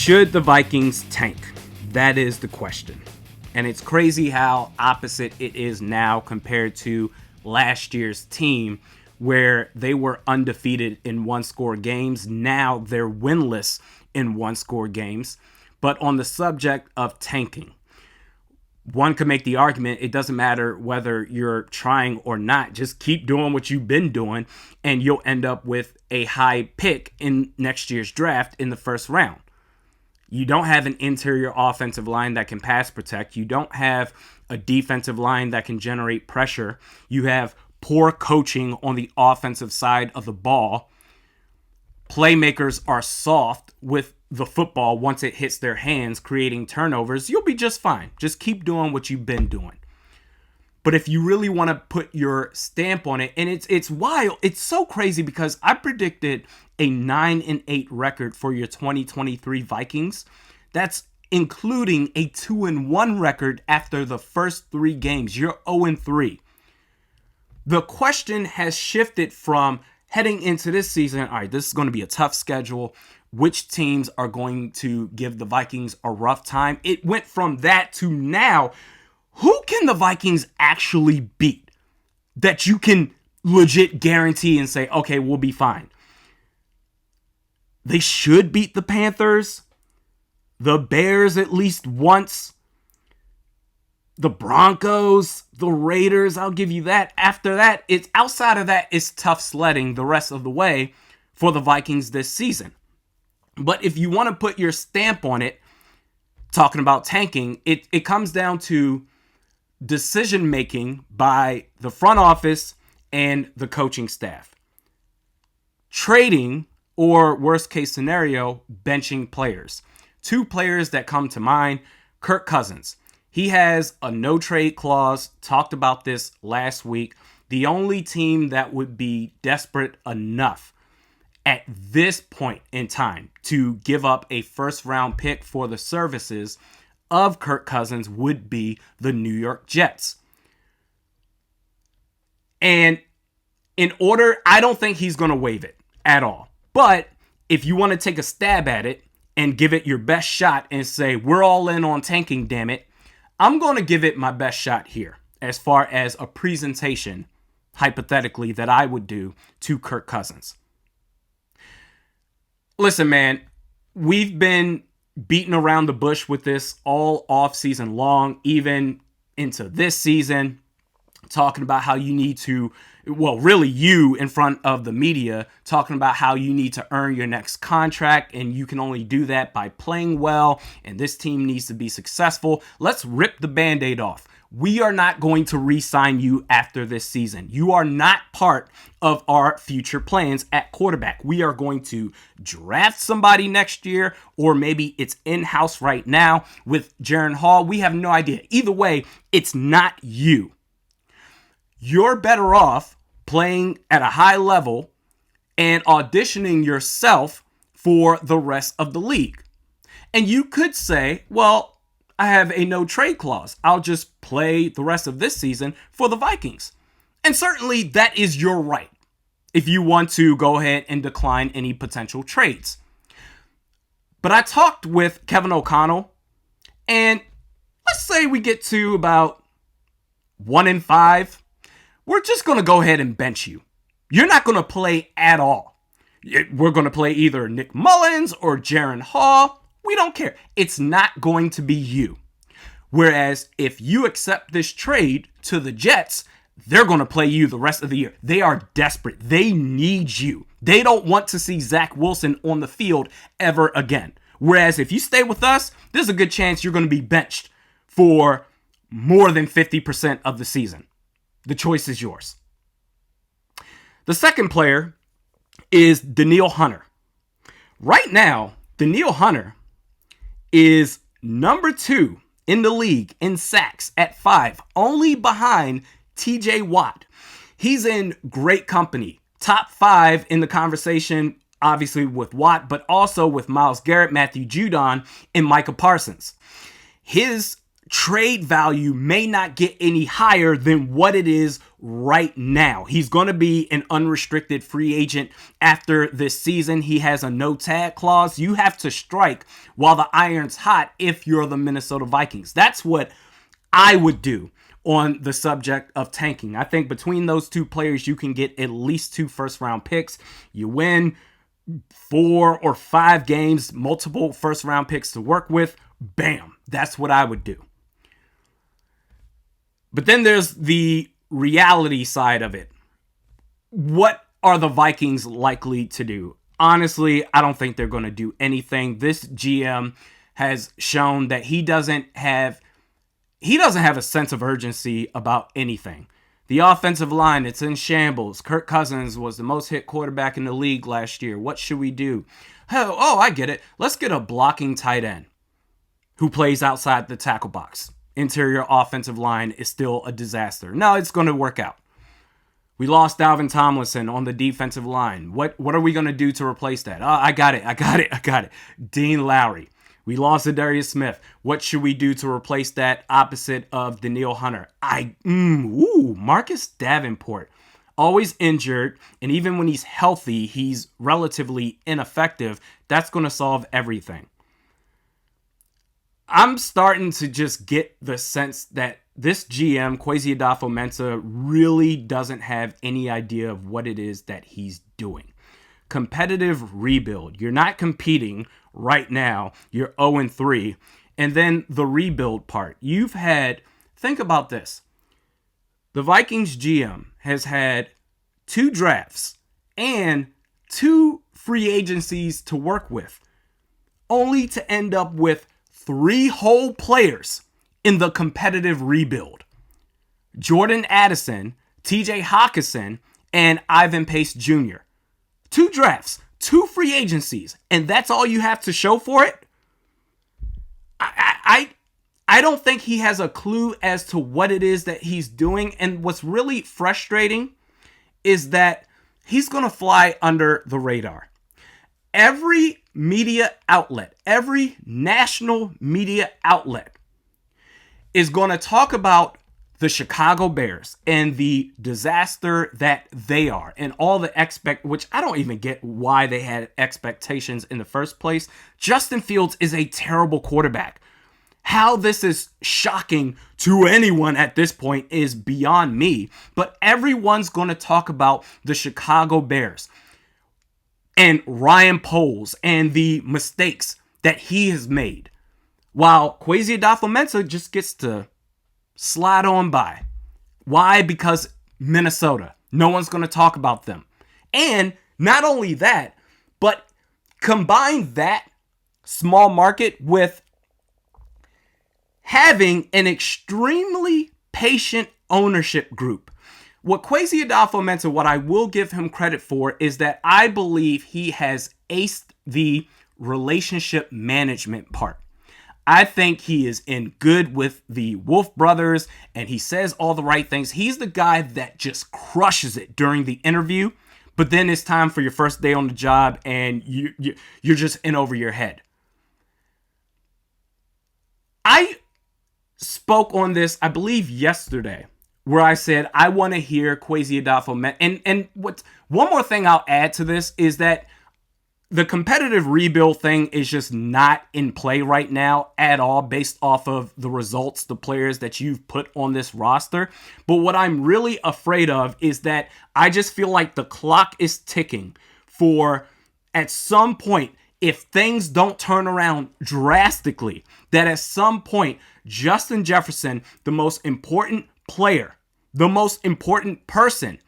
Should the Vikings tank? That is the question. And it's crazy how opposite it is now compared to last year's team, where they were undefeated in one-score games. Now they're winless in one-score games. But on the subject of tanking, one could make the argument it doesn't matter whether you're trying or not. Just keep doing what you've been doing, and you'll end up with a high pick in next year's draft in the first round. You don't have an interior offensive line that can pass protect. You don't have a defensive line that can generate pressure. You have poor coaching on the offensive side of the ball. Playmakers are soft with the football once it hits their hands, creating turnovers. You'll be just fine. Just keep doing what you've been doing. But if you really want to put your stamp on it, and it's wild, it's so crazy because I predicted a 9-8 record for your 2023 Vikings. That's including a 2-1 record after the first 3 games. You're 0-3. The question has shifted from heading into this season, all right, this is going to be a tough schedule. Which teams are going to give the Vikings a rough time? It went from that to now, who can the Vikings actually beat that you can legit guarantee and say, okay, we'll be fine? They should beat the Panthers, the Bears at least once, the Broncos, the Raiders, I'll give you that. After that, it's outside of that, it's tough sledding the rest of the way for the Vikings this season. But if you want to put your stamp on it, talking about tanking, it comes down to decision-making by the front office and the coaching staff. Trading, or worst case scenario, benching players. 2 players that come to mind, Kirk Cousins. He has a no-trade clause, talked about this last week. The only team that would be desperate enough at this point in time to give up a first-round pick for the services of Kirk Cousins would be the New York Jets. And I don't think he's going to waive it at all. But if you want to take a stab at it and give it your best shot and say, we're all in on tanking, damn it, I'm going to give it my best shot here as far as a presentation, hypothetically, that I would do to Kirk Cousins. Listen, man, we've been beating around the bush with this all off season long, even into this season, talking about how you need to, well, really you in front of the media, talking about how you need to earn your next contract, and you can only do that by playing well, and this team needs to be successful. Let's rip the Band-Aid off. We are not going to re-sign you after this season. You are not part of our future plans at quarterback. We are going to draft somebody next year, or maybe it's in-house right now with Jaren Hall. We have no idea. Either way, it's not you. You're better off playing at a high level and auditioning yourself for the rest of the league. And you could say, well, I have a no trade clause. I'll just play the rest of this season for the Vikings. And certainly that is your right if you want to go ahead and decline any potential trades. But I talked with Kevin O'Connell, and let's say we get to about 1-5. We're just going to go ahead and bench you. You're not going to play at all. We're going to play either Nick Mullins or Jaren Hall. We don't care. It's not going to be you. Whereas if you accept this trade to the Jets, they're going to play you the rest of the year. They are desperate. They need you. They don't want to see Zach Wilson on the field ever again. Whereas if you stay with us, there's a good chance you're going to be benched for more than 50% of the season. The choice is yours. The second player is Danielle Hunter. Right now, Danielle Hunter is number 2 in the league in sacks at 5, only behind TJ Watt. He's in great company. Top 5 in the conversation, obviously with Watt, but also with Myles Garrett, Matthew Judon, and Micah Parsons. His trade value may not get any higher than what it is right now. He's going to be an unrestricted free agent after this season. He has a no tag clause. You have to strike while the iron's hot if you're the Minnesota Vikings. That's what I would do on the subject of tanking. I think between those two players, you can get at least 2 first-round picks. You win 4 or 5 games, multiple first-round picks to work with. Bam. That's what I would do. But then there's the reality side of it. What are the Vikings likely to do? Honestly, I don't think they're going to do anything. This GM has shown that he doesn't have a sense of urgency about anything. The offensive line, it's in shambles. Kirk Cousins was the most hit quarterback in the league last year. What should we do? Oh, I get it. Let's get a blocking tight end who plays outside the tackle box. Interior offensive line is still a disaster. No, it's going to work out. We lost Dalvin Tomlinson on the defensive line. What are we going to do to replace that? Oh, I got it. Dean Lowry. We lost Darius Smith. What should we do to replace that opposite of Danielle Hunter? Marcus Davenport. Always injured, and even when he's healthy, he's relatively ineffective. That's going to solve everything. I'm starting to just get the sense that this GM, Kwesi Adofo-Mensah, really doesn't have any idea of what it is that he's doing. Competitive rebuild. You're not competing right now. You're 0-3. And then the rebuild part. Think about this. The Vikings GM has had 2 drafts and 2 free agencies to work with, only to end up with 3 whole players in the competitive rebuild. Jordan Addison, TJ Hawkinson, and Ivan Pace Jr. 2 drafts, 2 free agencies, and that's all you have to show for it? I don't think he has a clue as to what it is that he's doing, and what's really frustrating is that he's going to fly under the radar. Every media outlet, every national media outlet is going to talk about the Chicago Bears and the disaster that they are and all the which I don't even get why they had expectations in the first place. Justin Fields is a terrible quarterback. How this is shocking to anyone at this point is beyond me, but everyone's going to talk about the Chicago Bears and Ryan Poles and the mistakes that he has made, while Kwesi Adofo-Mensah just gets to slide on by. Why? Because Minnesota. No one's going to talk about them. And not only that, but combine that small market with having an extremely patient ownership group. What Kwesi Adofo-Mensah, what I will give him credit for, is that I believe he has aced the relationship management part. I think he is in good with the Wolf brothers, and he says all the right things. He's the guy that just crushes it during the interview, but then it's time for your first day on the job, and you're just in over your head. I spoke on this, I believe, yesterday, where I said I want to hear Kwesi Adofo-Mensah. And one more thing I'll add to this is that the competitive rebuild thing is just not in play right now at all based off of the results, the players that you've put on this roster. But what I'm really afraid of is that I just feel like the clock is ticking for, at some point, if things don't turn around drastically, that at some point, Justin Jefferson, the most important player, the most important person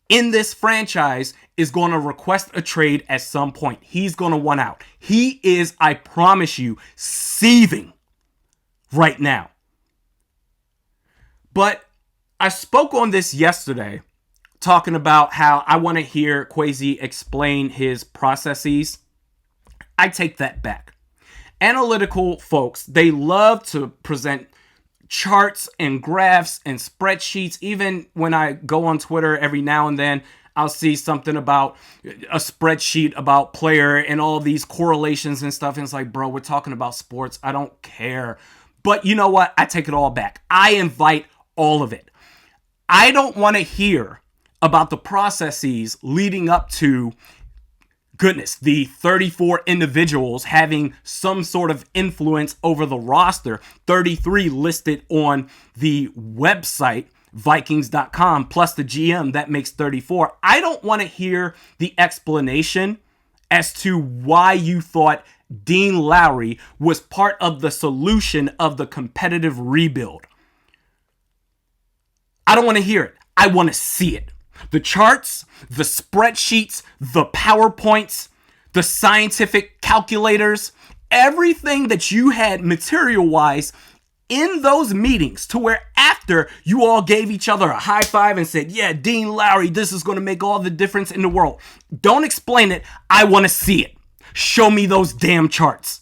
in this franchise, is going to request a trade at some point. He's going to want out. He is, I promise you, seething right now. But I spoke on this yesterday, talking about how I want to hear Kwesi explain his processes. I take that back. Analytical folks, they love to present charts and graphs and spreadsheets. Even when I go on Twitter every now and then, I'll see something about a spreadsheet about player and all these correlations and stuff. And it's like, bro, we're talking about sports. I don't care. But you know what? I take it all back. I invite all of it. I don't want to hear about the processes leading up to, goodness, the 34 individuals having some sort of influence over the roster, 33 listed on the website, Vikings.com, plus the GM, that makes 34. I don't want to hear the explanation as to why you thought Dean Lowry was part of the solution of the competitive rebuild. I don't want to hear it. I want to see it. The charts, the spreadsheets, the PowerPoints, the scientific calculators, everything that you had material-wise in those meetings, to where after you all gave each other a high five and said, yeah, Dean Lowry, this is going to make all the difference in the world. Don't explain it. I want to see it. Show me those damn charts.